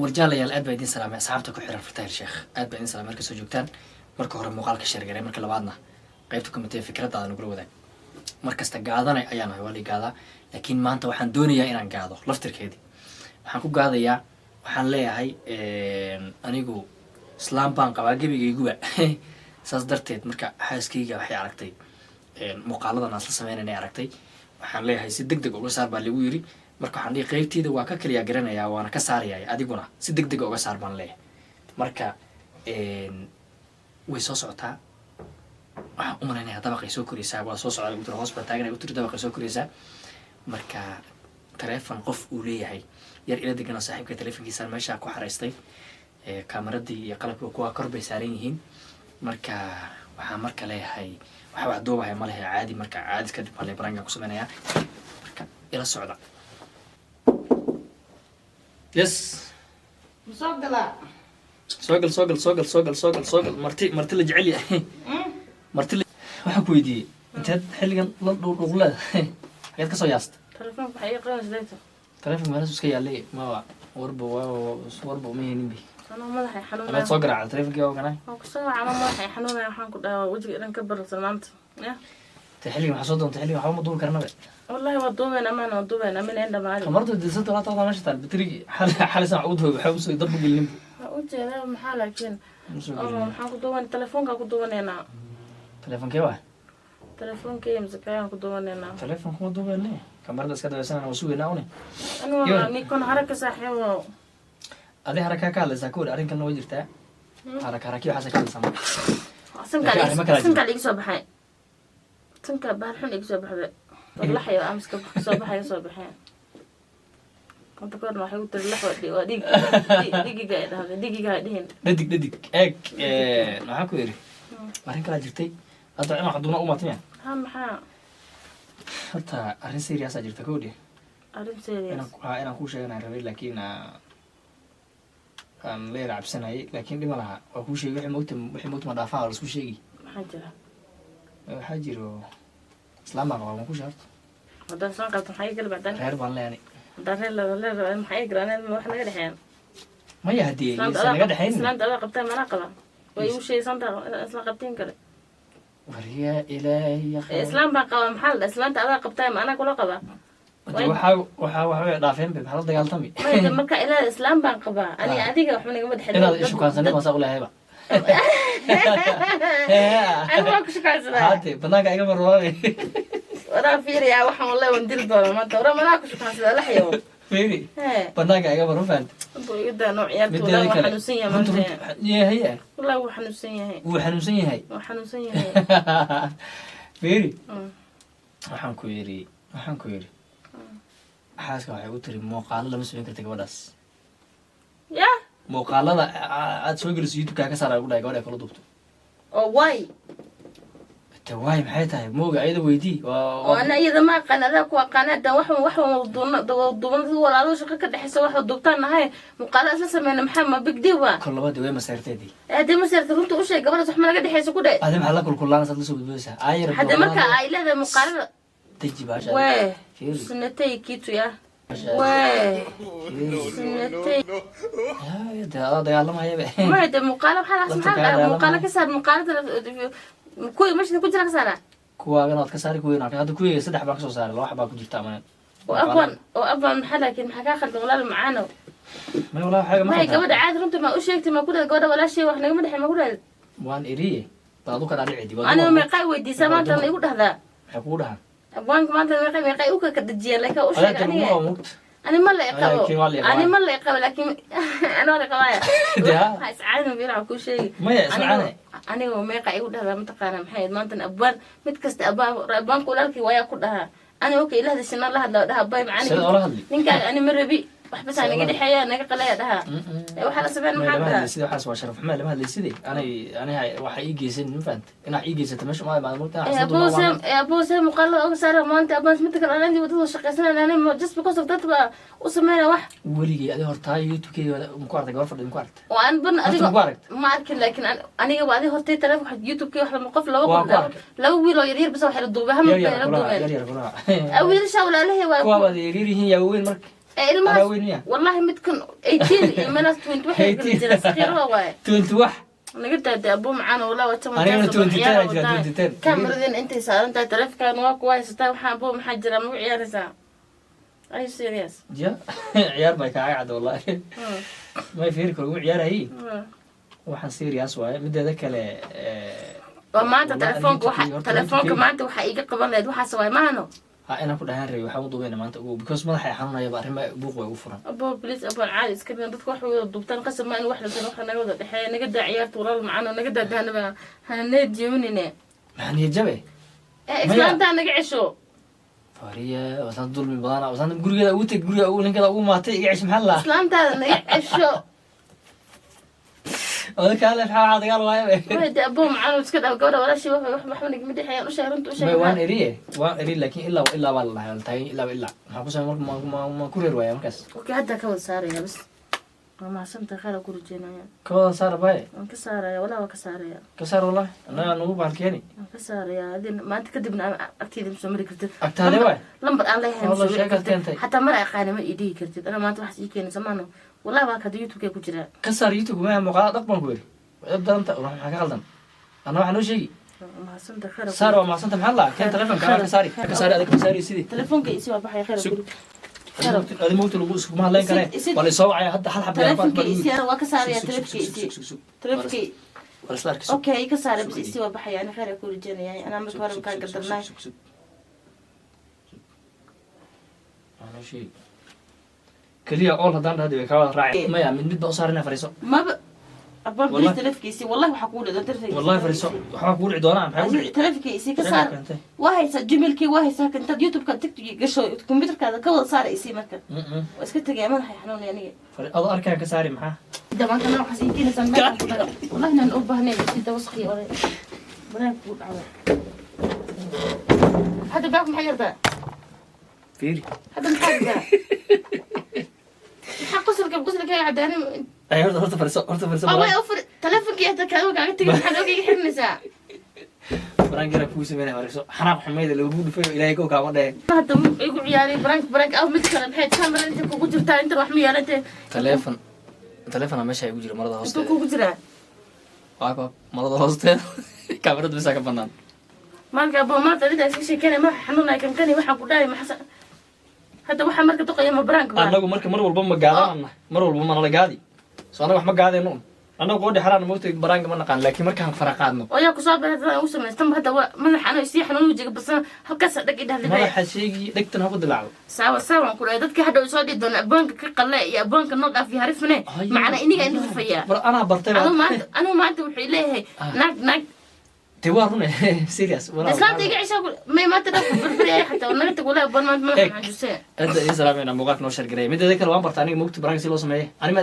warjaalayaal aad baa idin salaamay asxaabta ku xiran Fartaayl Sheekh aad baa idin salaamay marka soo joogtaan marka hore muuqaalka share garay marka labaadna qaybta komitee fikradaada nagu wadaag markasta gaadanay ayaan ahay wali gaada laakiin maanta waxaan doonayaa inaan gaado laftirkeedii waxaan ku gaadayaa waxaan leeyahay anigu islaam baan qabaa gabigayguba saas darteed marka xaaskayga waxay aragtay muuqaaladan aan isla sameynay aragtay waxaan leeyahay si degdeg uga saar baa lagu yiri marka waxaan dhihi qaybteeda waa ka kaliya garanayaa waana ka saarayaa adiguna si degdeg uga saar baan leeyahay marka way soo socotaa waxaan u malaynayaa dabaqay soo koraysaa waa soo socdaa ugu hoos baa taaganay u tiri dabaqay soo koraysaa marka telefoon qof uu leeyahay yar ila degana saaxiibka telefoonkiisa meesha ku xareystay kamaradii iyo qalabka kuwa kor bay saaran yihiin marka waxaan marka leeyahay waxa wax duubahay ma lehe caadi marka caadi kadib hal barnaamij ku sameynayaa marka ila socda yes soogal marti la jecel yahay marti waxa ku weydiiyey intaad xilligan la dhuuqleed xageed ka soo yaasta telefoonka waxay qabanaysaa telefoonka meelaha iska yaalay ma warba uma yeelin bi anoo madaxay xanuunaya amaad soo garaacday telefoonki waa ganay oo ku soo wacama madaxay xanuunaya waxaan ku dhahaa wajiga dhan ka bararsan maanta ya ta xilligan waxaa soo doonta xilligan waxba ma duubi karnaba wallahi waa duubeen amaan in dhamaadi kamarta dilsanta la taada meesha taal batrigi xalisan ugu dhow waxa usoo dab gelin u jeedaa maxaa laakiin waxaan ku duuban telefoonka ku duubaneynaa telefoonke waa telefoonka msakayaan ku duubaneynaa telefoonka ma duubanee kamarada iska dabeysana waa sugeynaa une anuu nikon haraka saaxiibo adi haraka ka hadlaysaa ka war arrinkan waa jirtaa haraki waxaas ka hadlaysaa sanka iga soo baxay sanka bahal xun iga soo baxday wallahi amska soo baxay konta koorna waxay u tiri laxwa waa digiga ay dhahday digiga ay dhihin dhadig eeg maxaa ku yiri arrin kala jirtay hadda inaan xaduna u maatimiya maxaa horta arrin serious jirta ka wadi arrin serious inaan kuu sheeganay rabay laakiin aan leer cabsanayay laakiin dhima laha waa kuu sheegay wixii moogta ma dhaafaa la isku sheegi waxaa jiro islaam baan qabaa ma ku sheegto haddaan soo qabto maxay gal bacdan reer baan leeyahay haddaan reer maxay garaneen wax naga dhexeeyaan maya haddii aysan naga dhexayn islaanta adaa qabtaan mana qaba way u sheeysanta isla qabtiin kale wariya ilaahi islaam baan qabaa maxaa la islaanta adaa qabtaan ma anaa kula qabaa waxaa dhaafeen bay maxaa la dagaaltami marka ilaa islaam baan qabaa ani adiga waxba nagama dhexeyn inaad ishu kaansanay baan saa u leehayba ani waa ku shukaansada hade banaanka iga marwaabay waraa fiiriyaa waxaan wallahi waan dili doona maanta waraa manaa ku shukaansada laxyo fiiri banaanka iga mar ufahanta ida nooc ciyaartooda waa xanuunsan yahay maanta yahay wallahi wuu xanuunsan yahay wuu xanuunsan yahay fiiri waxaan ku yiri xaaska waxay u tiri muuqaalo lama soo kartay gabadhaas ya muuqaalada aad soo geliso youtube-ka ka saara ugu dhahay gabadha kala duubto oo waay waay maxay tahay mooga ayada weydii oo ana iyada ma aqaan adaa ku aqaanada wax duubnada walaalo shaqo ka dhexeysa wax duubtaan nahay muuqaalo isla sameyna maxaa ma big deal waa kolabada way masaarteedii hadii masaarta runta u sheeg gabadhaas wax ma laga dhexeysa ku dhahay adii maxaa la kulkulaana saad la soo gudbeysaa ayar hadda marka ay leedahay muuqaalada deji baasha wee sunatay kiitu ya wee sunatay yaa dagaalamaya ma hada muuqaalo maxaa muuqaalo ka saar muuqaalada kuwii masjidka ku jira ka saara kuwaagan waad ka saari kuweyn hadda kuwii 3 baan ka soo saaray 2 baa ku jirta amaanad oo abaan maxaa laakiin maxaa ka khaldan walaal macaano ma walaal xaga ma gabadha caadi runta ma u sheegtay ma ku dhahay gabadha walaashay wax nagama dhexay ma ku dhahay waan iriye baad u kala dhicidi aniga meeqay weydiisaa maanta igu dhahdaa maxay kugu dhahan abwaanka maanta meeqay u ka dajiyay laakiin u sheeg ani ma la iqabo laakiin ana la qabaya ha iscaadin biiraha ku sheegi maya ismaane aniga meeqay igu dhahdaa mataqaana maxay maanta abwaan mid kasta abwaanka walaalkii waa ku dhahaa ani okay ilaahay sinna la hadla dhaha bay macani ninka ani ma rabi waxbas aan naga dhexeeya naga qalaya dhaha waxa la sameyn maxaa dhaha sida waxaas waa sharaf maxaa lama hadlaysidii ani waxa ii geysan ma faanta ina ii geysata meesha ma maamulta boose muqallada uga saara maanta abaan mid kale aan wadada shaqeysanayna just because of that ba u sameeyna wax weligii adi horta youtube-keeda ku artay gabar fadhiyo ku artay waan ban adiga ma arkin laakiin aniga waa adi hortay telefoon youtube-ke wax la qof laba wiil oo yar bas wax la duubay hal mid la duubay wiilasha walaalahay waa kuwa wada yar yihiin yaa weyn marka أنا وين يا والله متكن 18 مناس 20 واحد كل صغير هو 20 واحد انا قلت هدي ابوه معانا ولا وتم أنا 20 كاميرادين انت سالنت تلف كان waa ku haysataa waxaan ابوه maxaa jira ma ciyaaraysaa ay serious جا عيار ما يكعاد والله ما يفيرك ولا عيار هي waxaan serious waaye mideeda kale maanta telefoonka maanta waxa iga qaban leed waxa saway maano ha ina ku dhahan reey waxa uu duubeyna maanta ugu because madaxa ay xanuunaya arrimo buuq way u furan abo please abo caadi iska mid dadku wax wada duubtaan qasab ma in wax la sano waxa naga wada dhaxay naga daa ciyaarta walaal macaan naga daa daanaba haneed yoonine maxaan yajabe islaanta naga cisho fariya wasan dulmi badana wasan gurigeeda ugu tag guriga ugu ninkada ugu maatay iga cish maxaa la islaanta naga cisho هذا كان له حاجة قال وايد. وايد أبوه معاه وسكت أو قولة ولا شيء وح محمد قمدي حيان وش هرنت وش. ما وان إريه لكن إلا والله التاي إلا. حقوس ما كورير ويا مكس. وكي حتى كول صار يا بس. ما سمت خير أقول جينا يا. كول صار باي. كسار يا ولا وكسار يا. كسار والله أنا نو باركيني. كسار يا هذين ما أنت كدبنا أكيد مسمري كرت. أكتر واي. لمبر الله يهم. حتى مرة قاعدة ما إيدي كرت أنا ما أتوحش يكين زمانه. والله ما كده يوتيوب كي كجرا كسر يوتيوب ما مقاطع طبعا كوير ابدا انت روح حاجه غلطان انا واحد شيء ما سنت خير صار وما سنت محل كان تليفون كان كساري هذاك كساري سيدي تليفون كي يسوى بحي خير هذا موت الغوص ما لاين كان ولا يسوع حتى حل حبه تليفون كي يسير وكساري تليفون كي ولا سلارك اوكي كساري بس يسوى بحي يعني خير يكون جاني يعني انا مش مره كان قدرناه انا شيء كليا أول هذا هذا كوا راعي ما يا من بيت بصارنا فريسو ما ب أبغى بليز تلفكيسي والله وحقول إذا تلفكيسي والله فريسو حقول عدوان حقول تلفكيسي كسر واحد سجمل كي واحد ساكن أنت يوتيوب كان تكتب قشوا الكمبيوتر كذا كوا صار يسي مكان واسكت جاي حيحنون يعني الله أركان كساري معاه ده ما كنا حاسين كنا سمعنا والله إحنا نقول بهني بس ده وسخي ولا برا نقول عوض هذا باكم حجر ده فيري هذا محجر قصلك يا عداني أيوة هرت فريسو الله يوفر تلفك يا تكلم قاعد تجي حلوك يحب نساء برانك رفوس منه فريسو حرام حميد اللي وجود فيه إلهي كوكا وده هذا يقول يعني برانك أو مثل بحيث كاميرا أنت كوكو جرتا أنت وحمية أنت تلفون ماشي يجري مرضى هوستة أنت كوكو جرا واقف مرضى هوستة كاميرا بس كبنان ما كابو ما تريد شيء كنا ما حنونا كم كني وحنا قدامي ما حسن هذا واحد مركز تقيم برانك أنا مرة والبوم قاعد مرة والبوم أنا قاعد سو أنا واحد ما قاعد إنه أنا قودي حرام موت برانك ما نقان لكن مركز فرقاتنا ويا كصاب هذا وسمع استم هذا من حنا يصيح نوجي بس هل كسر دق ده اللي ما حشيجي دقت أنا هاخد العاب سوا كل هذا كحد يصادي دون بنك كقلا يا بنك النقطة في عرفنا معنا إني قاعد نفيا أنا برتبط أنا ما أنت وحيله نك توارونه سيريس ولا إسلام تيجي عشان ما تدخل بالبرية حتى ولا تقول لا بول ما حجوسه أنت إيه سلامي أنا موقعك نوشر قريب متى ذكر وان برتاني موقت برانك سيلو سماه أنا ما